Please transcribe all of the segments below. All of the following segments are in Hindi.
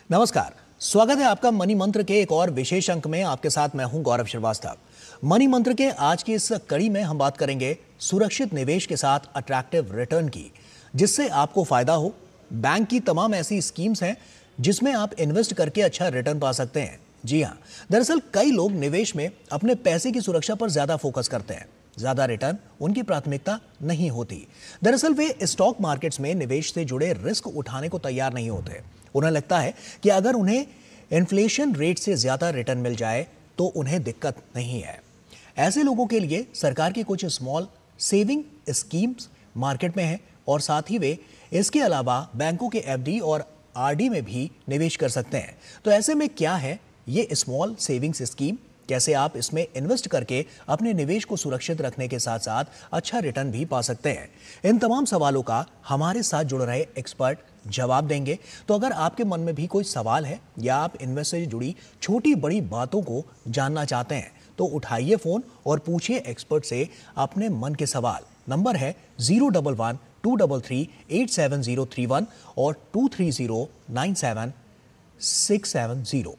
नमस्कार, स्वागत है आपका मनी मंत्र के एक और विशेष अंक में। आपके साथ मैं हूं गौरव श्रीवास्तव। मनी मंत्र के आज की इस कड़ी में हम बात करेंगे सुरक्षित निवेश के साथ अट्रैक्टिव रिटर्न की, जिससे आपको फायदा हो। बैंक की तमाम ऐसी स्कीम्स हैं जिसमें आप इन्वेस्ट करके अच्छा रिटर्न पा सकते हैं। जी हाँ, दरअसल कई लोग निवेश में अपने पैसे की सुरक्षा पर ज्यादा फोकस करते हैं, ज्यादा रिटर्न उनकी प्राथमिकता नहीं होती। दरअसल वे स्टॉक मार्केट्स में निवेश से जुड़े रिस्क उठाने को तैयार नहीं होते। उन्हें लगता है कि अगर उन्हें इन्फ्लेशन रेट से ज्यादा रिटर्न मिल जाए तो उन्हें दिक्कत नहीं है। ऐसे लोगों के लिए सरकार की कुछ स्मॉल सेविंग स्कीम्स मार्केट में हैं और साथ ही वे इसके अलावा बैंकों के एफडी और आरडी में भी निवेश कर सकते हैं। तो ऐसे में क्या है ये स्मॉल सेविंग्स स्कीम, कैसे आप इसमें इन्वेस्ट करके अपने निवेश को सुरक्षित रखने के साथ साथ अच्छा रिटर्न भी पा सकते हैं, इन तमाम सवालों का हमारे साथ जुड़ रहे एक्सपर्ट जवाब देंगे। तो अगर आपके मन में भी कोई सवाल है या आप इन्वेस्ट से जुड़ी छोटी बड़ी बातों को जानना चाहते हैं तो उठाइए फोन और पूछिए एक्सपर्ट से अपने मन के सवाल। नंबर है 011-233-87031 और 230-97670।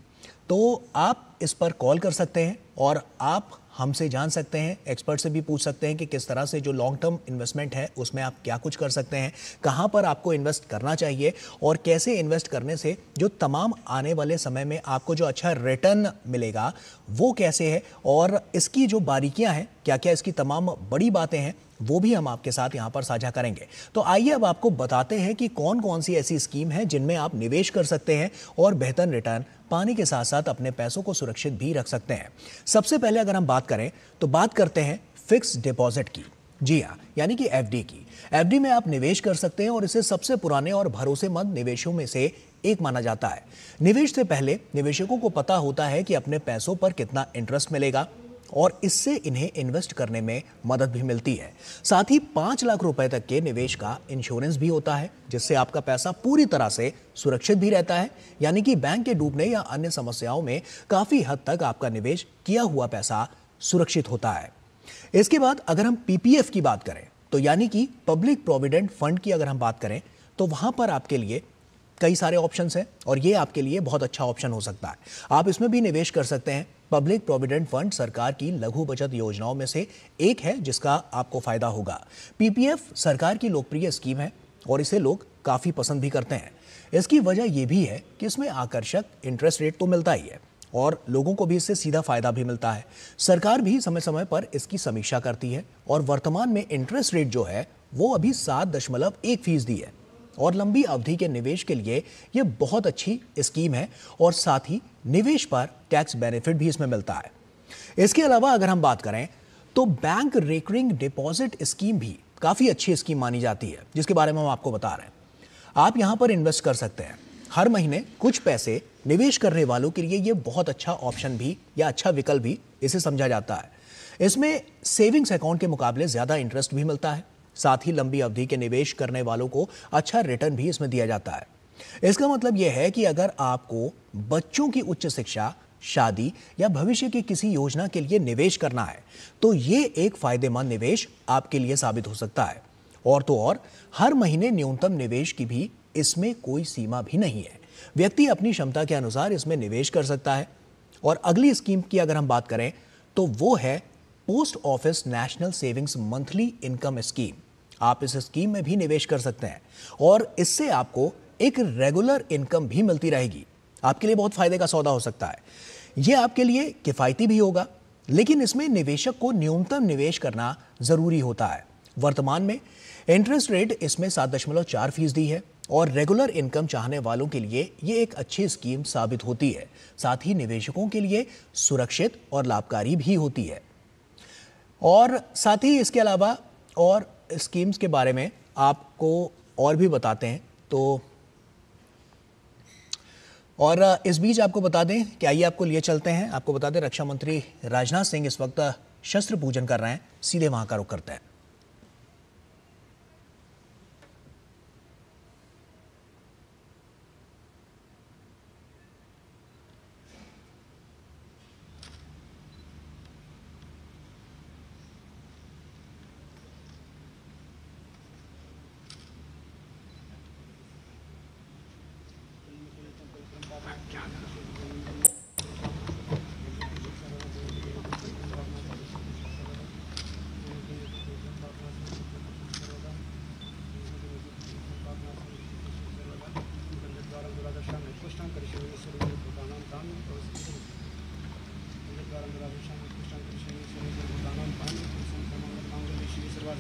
तो आप इस पर कॉल कर सकते हैं और आप हमसे जान सकते हैं, एक्सपर्ट से भी पूछ सकते हैं कि किस तरह से जो लॉन्ग टर्म इन्वेस्टमेंट है उसमें आप क्या कुछ कर सकते हैं, कहां पर आपको इन्वेस्ट करना चाहिए और कैसे इन्वेस्ट करने से जो तमाम आने वाले समय में आपको जो अच्छा रिटर्न मिलेगा वो कैसे है, और इसकी जो बारीकियां हैं, क्या क्या इसकी तमाम बड़ी बातें हैं, वो भी हम आपके साथ यहां पर साझा करेंगे। तो आइए अब आपको बताते हैं कि कौन कौन सी ऐसी स्कीम है जिनमें आप निवेश कर सकते हैं और बेहतर रिटर्न पाने के साथ साथ अपने पैसों को सुरक्षित भी रख सकते हैं। सबसे पहले अगर हम बात करें तो बात करते हैं फिक्स डिपॉजिट की। जी हाँ, यानी कि एफडी की। एफडी में आप निवेश कर सकते हैं और इसे सबसे पुराने और भरोसेमंद निवेशों में से एक माना जाता है। निवेश से पहले निवेशकों को पता होता है कि अपने पैसों पर कितना इंटरेस्ट मिलेगा और इससे इन्हें इन्वेस्ट करने में मदद भी मिलती है। साथ ही 5 लाख रुपए तक के निवेश का इंश्योरेंस भी होता है, जिससे आपका पैसा पूरी तरह से सुरक्षित भी रहता है, यानी कि बैंक के डूबने या अन्य समस्याओं में काफी हद तक आपका निवेश किया हुआ पैसा सुरक्षित होता है। इसके बाद अगर हम पीपीएफ की बात करें तो यानी कि पब्लिक प्रोविडेंट फंड की अगर हम बात करें तो वहां पर आपके लिए कई सारे ऑप्शंस हैं और ये आपके लिए बहुत अच्छा ऑप्शन हो सकता है। आप इसमें भी निवेश कर सकते हैं। पब्लिक प्रोविडेंट फंड सरकार की लघु बचत योजनाओं में से एक है जिसका आपको फायदा होगा। पीपीएफ सरकार की लोकप्रिय स्कीम है और इसे लोग काफी पसंद भी करते हैं। इसकी वजह यह भी है कि इसमें आकर्षक इंटरेस्ट रेट तो मिलता ही है और लोगों को भी इससे सीधा फायदा भी मिलता है। सरकार भी समय समय पर इसकी समीक्षा करती है और वर्तमान में इंटरेस्ट रेट जो है वो अभी 7.1% है और लंबी अवधि के निवेश के लिए यह बहुत अच्छी स्कीम है और साथ ही निवेश पर टैक्स बेनिफिट भी इसमें मिलता है। इसके अलावा अगर हम बात करें तो बैंक रिकरिंग डिपॉजिट स्कीम भी काफी अच्छी स्कीम मानी जाती है, जिसके बारे में हम आपको बता रहे हैं। आप यहां पर इन्वेस्ट कर सकते हैं। हर महीने कुछ पैसे निवेश करने वालों के लिए यह बहुत अच्छा ऑप्शन भी या अच्छा विकल्प भी इसे समझा जाता है। इसमें सेविंग्स अकाउंट के मुकाबले ज्यादा इंटरेस्ट भी मिलता है। साथ ही लंबी अवधि के निवेश करने वालों को अच्छा रिटर्न भी इसमें दिया जाता है। इसका मतलब यह है कि अगर आपको बच्चों की उच्च शिक्षा, शादी या भविष्य की किसी योजना के लिए निवेश करना है तो यह एक फायदेमंद निवेश आपके लिए साबित हो सकता है। और तो और हर महीने न्यूनतम निवेश की भी इसमें कोई सीमा भी नहीं है। व्यक्ति अपनी क्षमता के अनुसार इसमें निवेश कर सकता है। और अगली स्कीम की अगर हम बात करें तो वो है post office national savings monthly income scheme. आप इस स्कीम में भी निवेश कर सकते हैं और इससे आपको एक रेगुलर इनकम भी मिलती रहेगी। आपके लिए बहुत फायदे का सौदा हो सकता है। यह आपके लिए किफायती भी होगा, लेकिन इसमें निवेशक को न्यूनतम निवेश करना जरूरी होता है। वर्तमान में इंटरेस्ट रेट इसमें 7.4% है और रेगुलर इनकम चाहने वालों के लिए यह एक अच्छी स्कीम साबित होती है। साथ ही निवेशकों के लिए सुरक्षित और लाभकारी भी होती है। और साथ ही इसके अलावा और स्कीम्स के बारे में आपको और भी बताते हैं। तो और इस बीच आपको बता दें कि आइए आपको लिए चलते हैं, आपको बता दें रक्षा मंत्री राजनाथ सिंह इस वक्त शस्त्र पूजन कर रहे हैं। सीधे वहां का रुख करते हैं।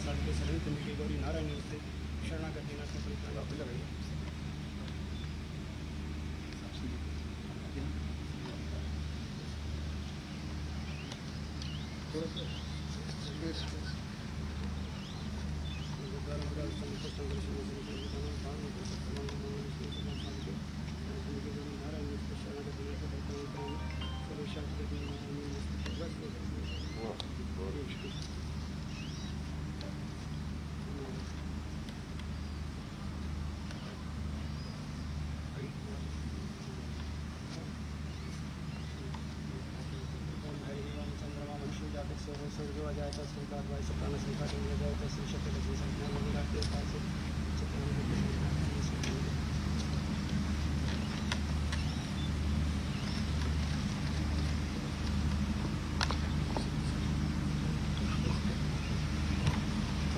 साल के शरण चंद्रिके गौरी नारायण नमस्ते शरणागति नाथ परित्राण स्वर्गो जायता स्वर्गाद वाय सप्तान संख्या जायता श्री शक्ति लक्ष्मी संख्या मंगला के पास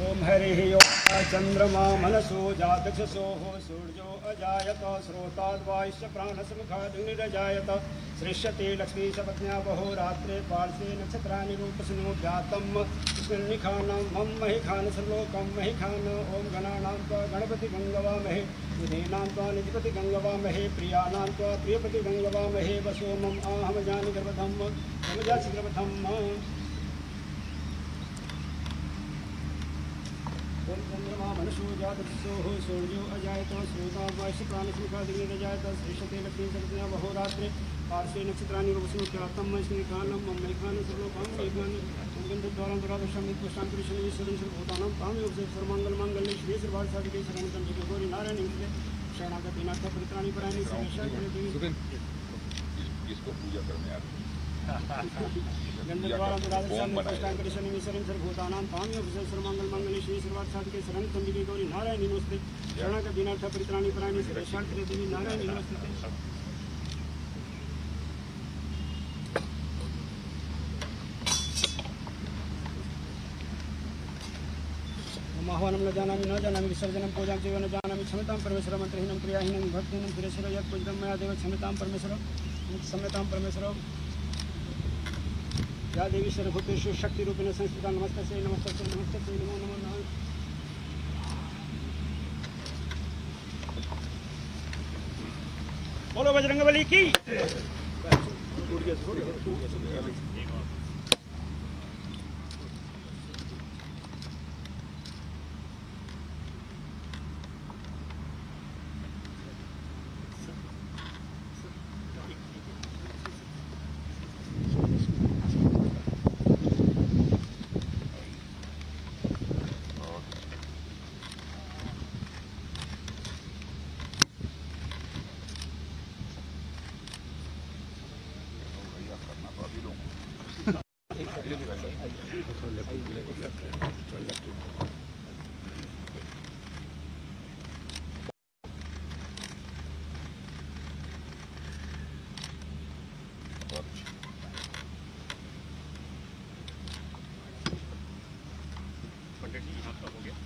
ओम हरि ओम चंद्रमा मनसो जातक्षसो सूर्यो अजायत स्रोताद्वायुश्च प्राणसमुखादग्निरजायत सृष्यते लक्ष्मी सपत्न्या बहो रात्रे पार्श्वे नक्षत्राणि रूपसनो जातं स्मृणिखानं मम महिखान सर्वलोकं महिखान ओम गणानां त्वा गणपति गंगवामहे निधीनां त्वा निधिपति गंगवामहे प्रियाणां त्वा प्रियपति गंगवामहे वसो मम आहम जानि गर्भधम समजासि गर्भधम ओम चंद्रमा मनसो जातक्षसो सूर्यो अजायत स्रोताद्वायुश्च प्राणसमुखादग्निरजायत सृष्यते लक्ष्मी सपत्न्या बहो रात्रे पार्श्वे नक्षत्राणि रूपसनो जातं स्मृणिखानं मम महिखान सर्वलोकं महिखान गंधद्वारां दुरादर्शं पुष्टांकुरिशनि ईश्वरं सर्वभूतानां तामेव सर्वमंगलमांगल्ये शिवे सर्वार्थसाधिके शरण्ये त्र्यंबके गौरी नारायणी नमोस्तुते शरणागति नाथ परित्राणी परायणे सर्वेश्वरी इसको पूजा करने आते गंधद्वारां दुरादर्शं पुष्टांकुरिशनि ईश्वरं सर्वभूतानां तामेव सर्वमंगलमांगल्ये शिवे सर्वार्थसाधिके शरण्ये त्र्यंबके गौरी नारायणी नमोस्तुते शरणागति नाथ परित्राणी परायणे सर्वेश्वरी नारायणी नमोस्तुते आह्वानं न जानामि विसर्जनं पूजां चैव न जानामि क्षम्यतां परमेश्वर मंत्रहीनं क्रियाहीनं भक्तिहीनं सुरेश्वर यत् पूजितं मया देव क्षम्यतां परमेश्वर या देवी सर्वभूतेषु शक्तिरूपेण संस्थिता नमस्तस्यै नमो नमः बोलो बजरंगबली की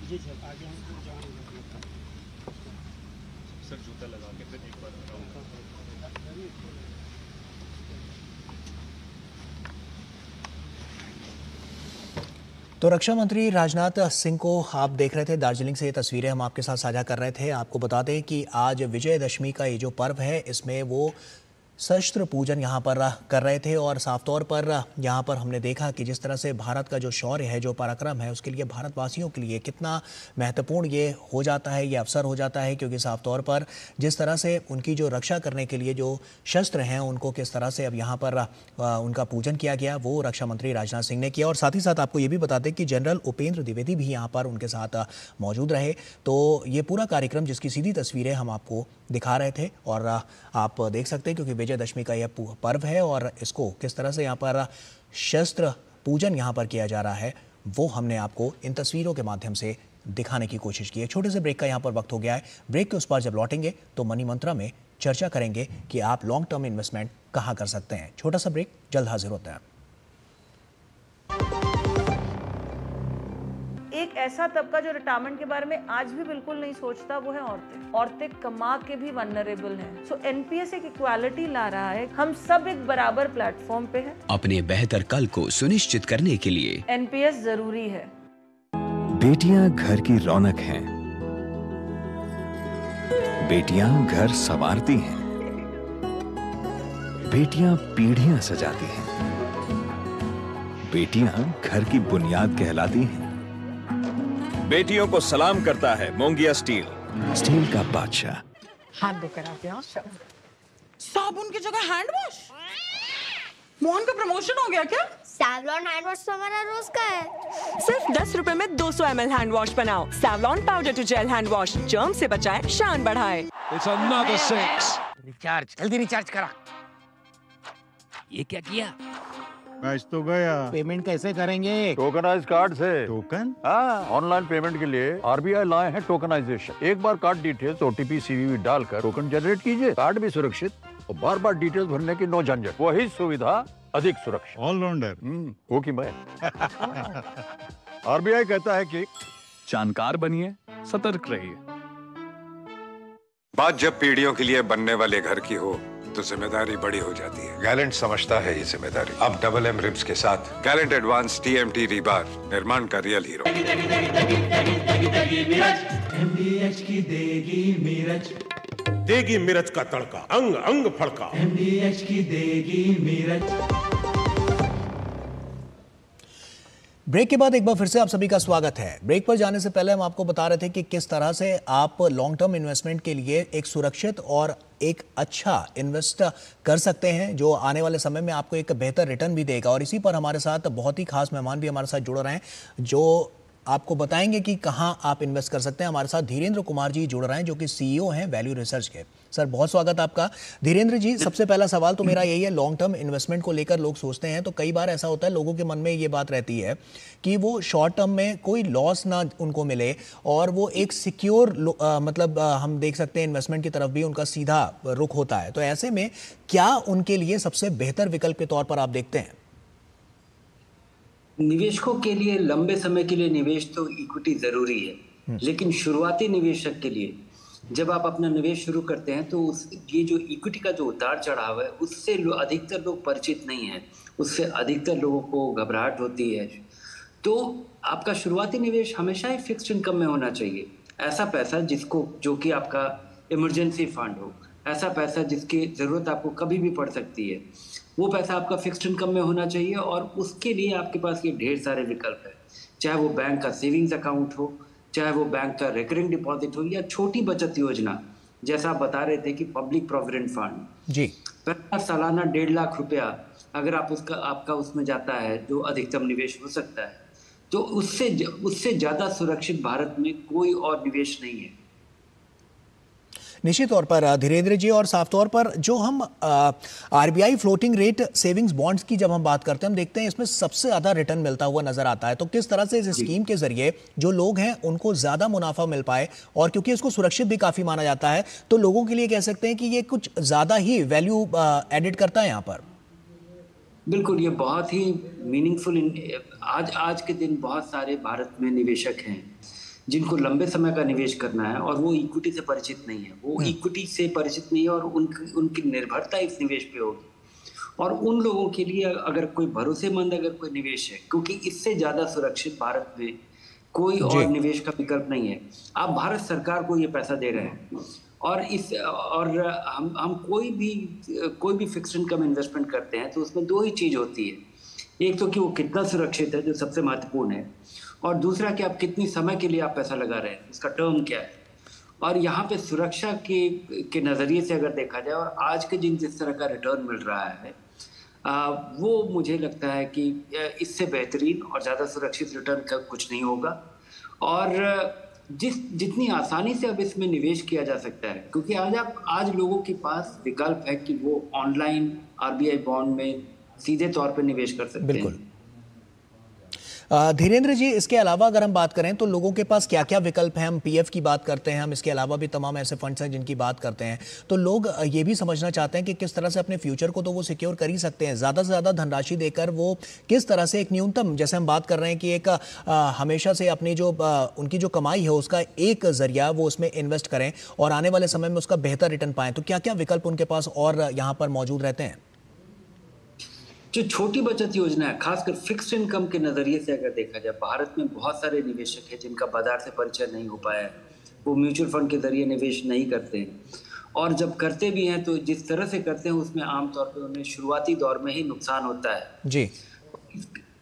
जी सर आगे हम जाएंगे सर जूता लगा के फिर एक बार तो रक्षा मंत्री राजनाथ सिंह को आप देख रहे थे। दार्जिलिंग से ये तस्वीरें हम आपके साथ साझा कर रहे थे। आपको बता दें कि आज विजयदशमी का ये जो पर्व है इसमें वो शस्त्र पूजन यहाँ पर कर रहे थे और साफ तौर पर यहाँ पर हमने देखा कि जिस तरह से भारत का जो शौर्य है, जो पराक्रम है, उसके लिए भारतवासियों के लिए कितना महत्वपूर्ण ये हो जाता है, ये अवसर हो जाता है। क्योंकि साफ तौर पर जिस तरह से उनकी जो रक्षा करने के लिए जो शस्त्र हैं उनको किस तरह से अब यहाँ पर उनका पूजन किया गया, वो रक्षा मंत्री राजनाथ सिंह ने किया। और साथ ही साथ आपको ये भी बता दें कि जनरल उपेंद्र द्विवेदी भी यहाँ पर उनके साथ मौजूद रहे। तो ये पूरा कार्यक्रम जिसकी सीधी तस्वीरें हम आपको दिखा रहे थे और आप देख सकते हैं क्योंकि विजयदशमी का यह पर्व है और इसको किस तरह से यहाँ पर शस्त्र पूजन यहाँ पर किया जा रहा है वो हमने आपको इन तस्वीरों के माध्यम से दिखाने की कोशिश की है। छोटे से ब्रेक का यहाँ पर वक्त हो गया है। ब्रेक के उस पार जब लौटेंगे तो मनी मंत्रा में चर्चा करेंगे कि आप लॉन्ग टर्म इन्वेस्टमेंट कहाँ कर सकते हैं। छोटा सा ब्रेक, जल्द हाजिर होता है। एक ऐसा तबका जो रिटायरमेंट के बारे में आज भी बिल्कुल नहीं सोचता वो है औरतें। औरतें कमा के भी वल्नरेबल हैं। सो एनपीएस एक इक्वालिटी ला रहा है। हम सब एक बराबर प्लेटफॉर्म पे हैं। अपने बेहतर कल को सुनिश्चित करने के लिए एनपीएस जरूरी है। बेटियां घर की रौनक हैं। बेटियां घर संवारती हैं। बेटियां पीढ़ियां सजाती हैं। बेटियां घर की बुनियाद कहलाती हैं। बेटियों को सलाम करता है मोंगिया स्टील, स्टील का बादशाह। हाथ धोकर आते हैं। साबुन की जगह हैंड वॉश। मोहन का प्रमोशन हो गया क्या? सैवलॉन हैंड वॉश तो हमारा रोज का है। सिर्फ 10 रुपए में 200 ml हैंड वॉश बनाओ। Savlon powder to gel hand wash, germ से बचाए, शान बढ़ाए। It's another 6. रिचार्ज, जल्दी रिचार्ज करा। ये क्या किया? मैच तो गया। पेमेंट कैसे करेंगे? टोकनाइज कार्ड से। टोकन? हाँ, ऑनलाइन पेमेंट के लिए आरबीआई लाए हैं टोकनाइजेशन। एक बार कार्ड डिटेल्स, ओटीपी, सीवीवी डालकर टोकन जनरेट कीजिए। कार्ड भी सुरक्षित और बार बार डिटेल्स भरने की नो झंझट। वही सुविधा, अधिक सुरक्षा। ऑलराउंडर वो की मैं। आरबीआई कहता है कि जानकार बनिए, सतर्क रहिए। बात जब पीढ़ियों के लिए बनने वाले घर की हो तो जिम्मेदारी बड़ी हो जाती है। गैलेंट समझता है ये जिम्मेदारी। अब डबल एम रिब्स के साथ गैलेंट एडवांस टीएमटी रीबार, निर्माण का रियल हीरो। MDH की देगी मिर्च, देगी मिर्च का तड़का, अंग अंग फड़का। MDH की देगी मिर्च। ब्रेक के बाद एक बार फिर से आप सभी का स्वागत है। ब्रेक पर जाने से पहले हम आपको बता रहे थे कि किस तरह से आप लॉन्ग टर्म इन्वेस्टमेंट के लिए एक सुरक्षित और एक अच्छा इन्वेस्ट कर सकते हैं जो आने वाले समय में आपको एक बेहतर रिटर्न भी देगा। और इसी पर हमारे साथ बहुत ही खास मेहमान भी हमारे साथ जुड़ रहे हैं जो आपको बताएंगे कि कहां आप इन्वेस्ट कर सकते हैं। हमारे साथ धीरेन्द्र कुमार जी जुड़ रहे हैं जो कि सीईओ हैं वैल्यू रिसर्च के। सर बहुत स्वागत आपका। धीरेन्द्र जी, सबसे पहला सवाल तो मेरा यही है, लॉन्ग टर्म इन्वेस्टमेंट को लेकर लोग सोचते हैं तो कई बार ऐसा होता है लोगों के मन में ये बात रहती है कि वो शॉर्ट टर्म में कोई लॉस ना उनको मिले और वो एक सिक्योर मतलब हम देख सकते हैं इन्वेस्टमेंट की तरफ भी उनका सीधा रुख होता है। तो ऐसे में क्या उनके लिए सबसे बेहतर विकल्प के तौर पर आप देखते हैं? निवेशकों के लिए लंबे समय के लिए निवेश तो इक्विटी जरूरी है, लेकिन शुरुआती निवेशक के लिए जब आप अपना निवेश शुरू करते हैं तो ये जो इक्विटी का जो उतार चढ़ाव है उससे अधिकतर लोग परिचित नहीं है, उससे अधिकतर लोगों को घबराहट होती है। तो आपका शुरुआती निवेश हमेशा ही फिक्स्ड इनकम में होना चाहिए। ऐसा पैसा जो कि आपका इमरजेंसी फंड हो, ऐसा पैसा जिसकी ज़रूरत आपको कभी भी पड़ सकती है, वो पैसा आपका फिक्स्ड इनकम में होना चाहिए। और उसके लिए आपके पास ये ढेर सारे विकल्प है, चाहे वो बैंक का सेविंग्स अकाउंट हो, चाहे वो बैंक का रिकरिंग डिपॉजिट हो, या छोटी बचत योजना जैसा आप बता रहे थे कि पब्लिक प्रोविडेंट फंड जी, पहला सालाना 1.5 लाख रुपया अगर आपका उसमें जाता है जो अधिकतम निवेश हो सकता है, तो उससे ज़्यादा सुरक्षित भारत में कोई और निवेश नहीं है। निश्चित तौर पर धीरेन्द्र जी, और साफ तौर पर जो हम RBI floating rate savings bonds की जब हम बात करते हैं, हम देखते हैं इसमें सबसे ज़्यादा रिटर्न मिलता हुआ नजर आता है। तो किस तरह से इस स्कीम के जरिए जो लोग हैं उनको ज़्यादा मुनाफा मिल पाए, और क्योंकि इसको सुरक्षित भी काफ़ी माना जाता है तो लोगों के लिए कह सकते हैं कि ये कुछ ज़्यादा ही वैल्यू एडिड करता है यहाँ पर। बिल्कुल, ये बहुत ही मीनिंगफुल। आज के दिन बहुत सारे भारत में निवेशक हैं जिनको लंबे समय का निवेश करना है और वो इक्विटी से परिचित नहीं है, वो इक्विटी से परिचित नहीं है और उनकी निर्भरता इस निवेश पे होगी। और उन लोगों के लिए अगर कोई भरोसेमंद अगर कोई निवेश है, क्योंकि इससे ज़्यादा सुरक्षित भारत में कोई और निवेश का विकल्प नहीं है। आप भारत सरकार को ये पैसा दे रहे हैं और हम कोई भी फिक्स्ड इनकम इन्वेस्टमेंट करते हैं तो उसमें दो ही चीज़ होती है, एक तो कि वो कितना सुरक्षित है जो सबसे महत्वपूर्ण है, और दूसरा कि आप कितनी समय के लिए आप पैसा लगा रहे हैं, उसका टर्म क्या है। और यहाँ पे सुरक्षा के नज़रिए से अगर देखा जाए और आज के जिस तरह का रिटर्न मिल रहा है वो मुझे लगता है कि इससे बेहतरीन और ज़्यादा सुरक्षित रिटर्न का कुछ नहीं होगा। और जितनी आसानी से अब इसमें निवेश किया जा सकता है, क्योंकि आज लोगों के पास विकल्प है कि वो ऑनलाइन आरबीआई बॉन्ड में सीधे तौर पर निवेश कर सकते हैं। धीरेन्द्र जी, इसके अलावा अगर हम बात करें तो लोगों के पास क्या क्या विकल्प हैं? हम पीएफ की बात करते हैं, हम इसके अलावा भी तमाम ऐसे फंड्स हैं जिनकी बात करते हैं। तो लोग ये भी समझना चाहते हैं कि किस तरह से अपने फ्यूचर को तो वो सिक्योर कर ही सकते हैं, ज़्यादा से ज़्यादा धनराशि देकर वो किस तरह से एक न्यूनतम, जैसे हम बात कर रहे हैं कि एक हमेशा से अपनी जो उनकी जो कमाई है उसका एक जरिया वो उसमें इन्वेस्ट करें और आने वाले समय में उसका बेहतर रिटर्न पाएँ। तो क्या क्या विकल्प उनके पास और यहाँ पर मौजूद रहते हैं? जो छोटी बचत योजना है, खासकर फिक्स्ड इनकम के नज़रिए से अगर देखा जाए, भारत में बहुत सारे निवेशक हैं जिनका बाजार से परिचय नहीं हो पाया है, वो म्यूचुअल फंड के जरिए निवेश नहीं करते हैं, और जब करते भी हैं तो जिस तरह से करते हैं उसमें आमतौर पर उन्हें शुरुआती दौर में ही नुकसान होता है जी।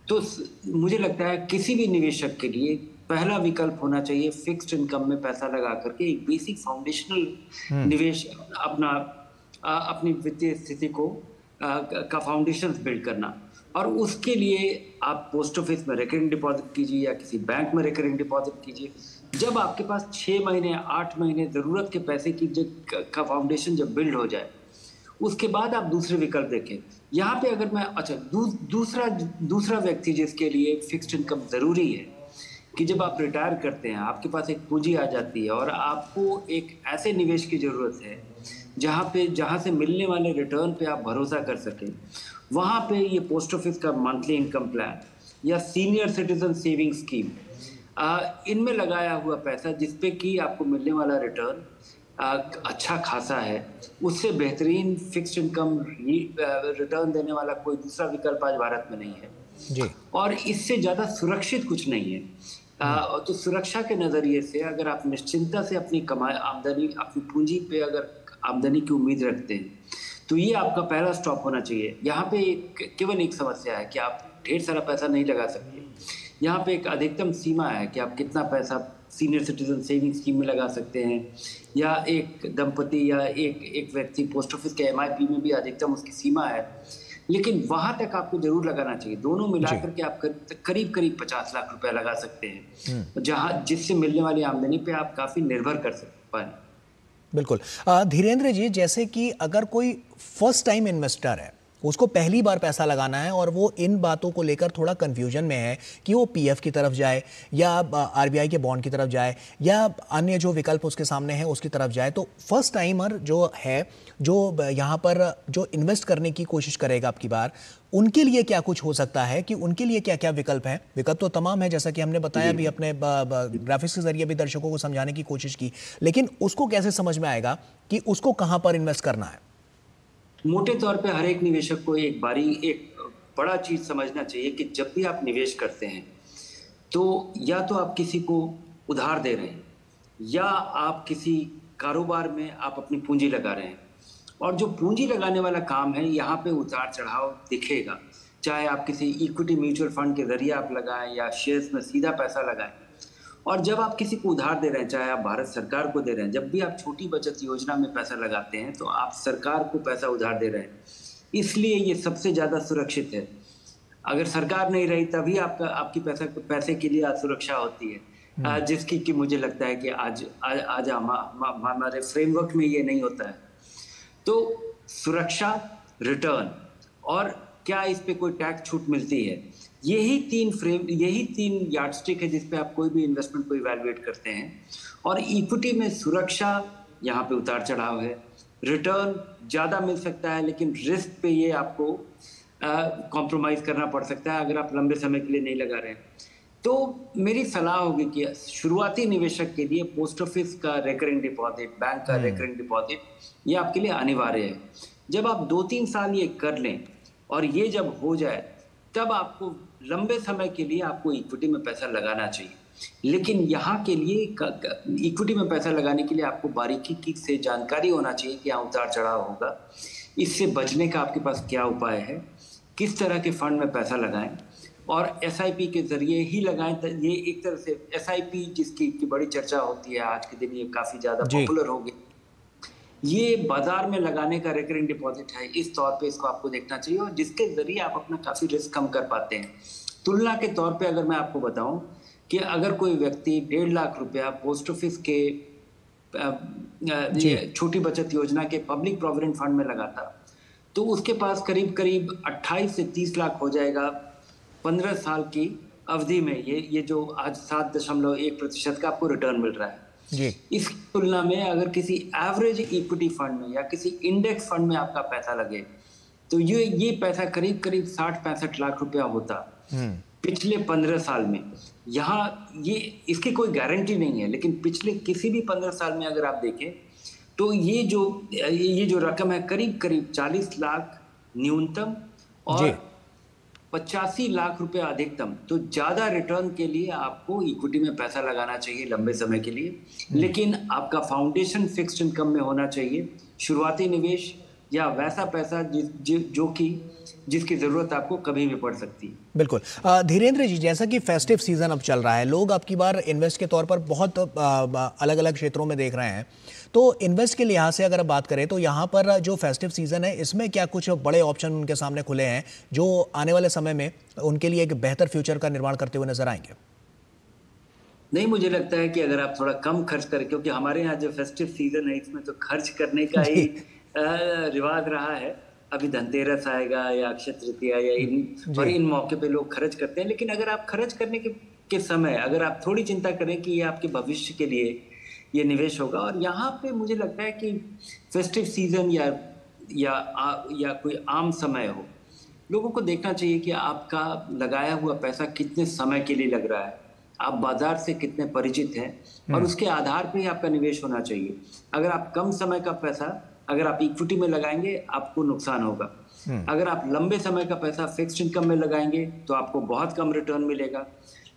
तो मुझे लगता है किसी भी निवेशक के लिए पहला विकल्प होना चाहिए फिक्स्ड इनकम में पैसा लगा करके एक बेसिक फाउंडेशनल निवेश अपनी वित्तीय स्थिति को का फाउंडेशन बिल्ड करना। और उसके लिए आप पोस्ट ऑफिस में रिकरिंग डिपॉजिट कीजिए या किसी बैंक में रिकरिंग डिपॉजिट कीजिए। जब आपके पास 6 महीने 8 महीने ज़रूरत के पैसे की का फाउंडेशन जब बिल्ड हो जाए, उसके बाद आप दूसरे विकल्प देखें। यहाँ पे अगर मैं दूसरा व्यक्ति जिसके लिए फिक्स्ड इनकम ज़रूरी है कि जब आप रिटायर करते हैं आपके पास एक पूंजी आ जाती है और आपको एक ऐसे निवेश की ज़रूरत है जहाँ से मिलने वाले रिटर्न पे आप भरोसा कर सकें, वहाँ पे ये पोस्ट ऑफिस का मंथली इनकम प्लान या सीनियर सिटीजन सेविंग स्कीम, इनमें लगाया हुआ पैसा जिस पे कि आपको मिलने वाला रिटर्न अच्छा खासा है, उससे बेहतरीन फिक्स्ड इनकम रिटर्न देने वाला कोई दूसरा विकल्प आज भारत में नहीं है जी। और इससे ज़्यादा सुरक्षित कुछ नहीं है। तो सुरक्षा के नज़रिए से अगर आप निश्चिंता से अपनी कमाई आमदनी अपनी पूंजी पे अगर आमदनी की उम्मीद रखते हैं तो ये आपका पहला स्टॉप होना चाहिए। यहाँ पे केवल एक समस्या है कि आप ढेर सारा पैसा नहीं लगा सकते। यहाँ पे एक अधिकतम सीमा है कि आप कितना पैसा सीनियर सिटीजन सेविंग स्कीम में लगा सकते हैं, या एक दंपति या एक व्यक्ति पोस्ट ऑफिस के MIP में भी अधिकतम उसकी सीमा है, लेकिन वहाँ तक आपको जरूर लगाना चाहिए। दोनों मिलाकर के आप करीब 50 लाख रुपया लगा सकते हैं, जिससे मिलने वाली आमदनी पे आप काफ़ी निर्भर कर सकते पाए। बिल्कुल। धीरेन्द्र जी, जैसे कि अगर कोई फर्स्ट टाइम इन्वेस्टर है, उसको पहली बार पैसा लगाना है और वो इन बातों को लेकर थोड़ा कंफ्यूजन में है कि वो PF की तरफ जाए या RBI के बॉन्ड की तरफ जाए या अन्य जो विकल्प उसके सामने हैं उसकी तरफ जाए, तो फर्स्ट टाइमर जो है, जो यहाँ पर जो इन्वेस्ट करने की कोशिश करेगा आपकी बार, उनके लिए क्या कुछ हो सकता है कि उनके लिए क्या क्या विकल्प हैं? विकल्प तो तमाम है, जैसा कि हमने बताया भी, अपने ग्राफिक्स के जरिए भी दर्शकों को समझाने की कोशिश की, लेकिन उसको कैसे समझ में आएगा कि उसको कहाँ पर इन्वेस्ट करना है? मोटे तौर पे हर एक निवेशक को एक बड़ा चीज समझना चाहिए कि जब भी आप निवेश करते हैं तो या तो आप किसी को उधार दे रहे हैं या आप किसी कारोबार में आप अपनी पूंजी लगा रहे हैं, और जो पूंजी लगाने वाला काम है यहाँ पे उतार चढ़ाव दिखेगा, चाहे आप किसी इक्विटी म्यूचुअल फंड के जरिए आप लगाएं या शेयर्स में सीधा पैसा लगाएं। और जब आप किसी को उधार दे रहे हैं, चाहे आप भारत सरकार को दे रहे हैं, जब भी आप छोटी बचत योजना में पैसा लगाते हैं तो आप सरकार को पैसा उधार दे रहे हैं, इसलिए ये सबसे ज़्यादा सुरक्षित है। अगर सरकार नहीं रही तभी आपकी पैसे के लिए असुरक्षा होती है, जिसकी कि मुझे लगता है कि आज हमारे फ्रेमवर्क में ये नहीं होता है। तो सुरक्षा, रिटर्न और क्या इस पे कोई टैक्स छूट मिलती है, यही तीन यार्डस्टिक है जिस पे आप कोई भी इन्वेस्टमेंट को इवैल्यूएट करते हैं। और इक्विटी में सुरक्षा, यहाँ पे उतार चढ़ाव है, रिटर्न ज़्यादा मिल सकता है लेकिन रिस्क पे ये आपको कॉम्प्रोमाइज़ करना पड़ सकता है अगर आप लंबे समय के लिए नहीं लगा रहे हैं। तो मेरी सलाह होगी कि शुरुआती निवेशक के लिए पोस्ट ऑफिस का रिकरिंग डिपॉजिट, बैंक का रिकरिंग डिपॉजिट, ये आपके लिए अनिवार्य है। जब आप 2-3 साल ये कर लें और ये जब हो जाए तब आपको लंबे समय के लिए आपको इक्विटी में पैसा लगाना चाहिए। लेकिन यहाँ के लिए इक्विटी में पैसा लगाने के लिए आपको बारीकी से जानकारी होना चाहिए कि यहाँ उतार चढ़ाव होगा, इससे बचने का आपके पास क्या उपाय है, किस तरह के फंड में पैसा लगाएं और SIP के जरिए ही लगाएं। ये एक तरह से SIP जिसकी बड़ी चर्चा होती है आज के दिन, ये काफ़ी ज़्यादा पॉपुलर हो गई। ये बाजार में लगाने का रिकरिंग डिपॉजिट है, इस तौर पे इसको आपको देखना चाहिए और जिसके जरिए आप अपना काफ़ी रिस्क कम कर पाते हैं। तुलना के तौर पे अगर मैं आपको बताऊं कि अगर कोई व्यक्ति 1.5 लाख रुपया पोस्ट ऑफिस के छोटी बचत योजना के पब्लिक प्रोविडेंट फंड में लगाता तो उसके पास करीब 28 से 30 लाख हो जाएगा 15 साल की अवधि में। ये जो आज 7.1% का आपको रिटर्न मिल रहा है जी। इस तुलना में अगर किसी एवरेज इक्विटी फंड में या किसी इंडेक्स फंड में आपका पैसा लगे तो ये पैसा करीब 60-65 लाख रुपया होता पिछले 15 साल में। यहाँ ये इसकी कोई गारंटी नहीं है, लेकिन पिछले किसी भी 15 साल में अगर आप देखें तो ये जो रकम है करीब 40 लाख न्यूनतम और 85 लाख रुपए अधिकतम। तो ज़्यादा रिटर्न के लिए आपको इक्विटी में पैसा लगाना चाहिए लंबे समय के लिए, लेकिन आपका फाउंडेशन फिक्स्ड इनकम में होना चाहिए, शुरुआती निवेश या वैसा पैसा जो कि जिसकी ज़रूरत आपको कभी भी पड़ सकती है। बिल्कुल। धीरेन्द्र जी, जैसा कि फेस्टिव सीजन अब चल रहा है, लोग अब की बार इन्वेस्ट के तौर पर बहुत अलग अलग क्षेत्रों में देख रहे हैं, तो इन्वेस्ट के लिहाज से अगर आप बात करें तो यहाँ पर जो फेस्टिव सीजन है इसमें क्या कुछ बड़े ऑप्शन उनके सामने खुले हैं जो आने वाले समय में उनके लिए एक बेहतर फ्यूचर का निर्माण करते हुए नजर आएंगे? नहीं, मुझे लगता है कि अगर आप थोड़ा कम खर्च करें, क्योंकि हमारे यहाँ जो फेस्टिव सीजन है इसमें तो खर्च करने का ही रिवाज रहा है। अभी धनतेरस आएगा या अक्षय तृतीया या और इन मौके पे लोग खर्च करते हैं, लेकिन अगर आप खर्च करने के समय अगर आप थोड़ी चिंता करें कि ये आपके भविष्य के लिए ये निवेश होगा, और यहाँ पे मुझे लगता है कि फेस्टिव सीजन या कोई आम समय हो, लोगों को देखना चाहिए कि आपका लगाया हुआ पैसा कितने समय के लिए लग रहा है, आप बाजार से कितने परिचित हैं, और उसके आधार पे ही आपका निवेश होना चाहिए। अगर आप कम समय का पैसा अगर आप इक्विटी में लगाएंगे आपको नुकसान होगा, अगर आप लंबे समय का पैसा फिक्स्ड इनकम में लगाएंगे तो आपको बहुत कम रिटर्न मिलेगा।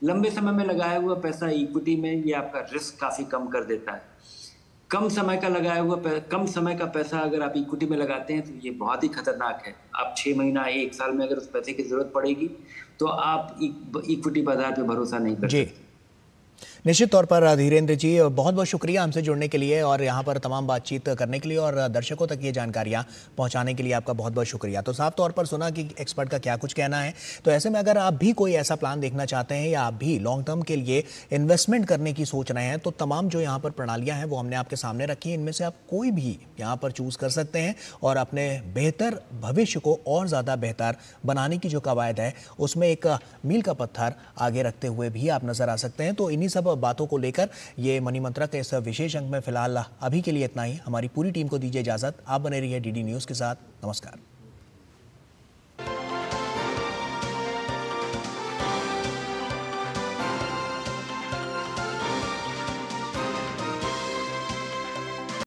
लंबे समय में लगाया हुआ पैसा इक्विटी में ये आपका रिस्क काफ़ी कम कर देता है। कम समय का पैसा अगर आप इक्विटी में लगाते हैं तो ये बहुत ही खतरनाक है। आप 6 महीना 1 साल में अगर उस पैसे की जरूरत पड़ेगी तो आप इक्विटी बाजार पे भरोसा नहीं कर सकते। निश्चित तौर पर धीरेन्द्र जी, बहुत बहुत शुक्रिया हमसे जुड़ने के लिए और यहाँ पर तमाम बातचीत करने के लिए और दर्शकों तक ये जानकारियाँ पहुँचाने के लिए आपका बहुत बहुत शुक्रिया। तो साफ तौर पर सुना कि एक्सपर्ट का क्या कुछ कहना है। तो ऐसे में अगर आप भी कोई ऐसा प्लान देखना चाहते हैं या आप भी लॉन्ग टर्म के लिए इन्वेस्टमेंट करने की सोच रहे हैं, तो तमाम जो यहाँ पर प्रणालियाँ हैं वो हमने आपके सामने रखी हैं। इनमें से आप कोई भी यहाँ पर चूज़ कर सकते हैं और अपने बेहतर भविष्य को और ज़्यादा बेहतर बनाने की जो कवायद है उसमें एक मील का पत्थर आगे रखते हुए भी आप नजर आ सकते हैं। तो इन्हीं सब बातों को लेकर ये मनी मंत्रा के इस विशेष अंक में फिलहाल अभी के लिए इतना ही। हमारी पूरी टीम को दीजिए इजाजत। आप बने रहिए डीडी न्यूज़ के साथ। नमस्कार।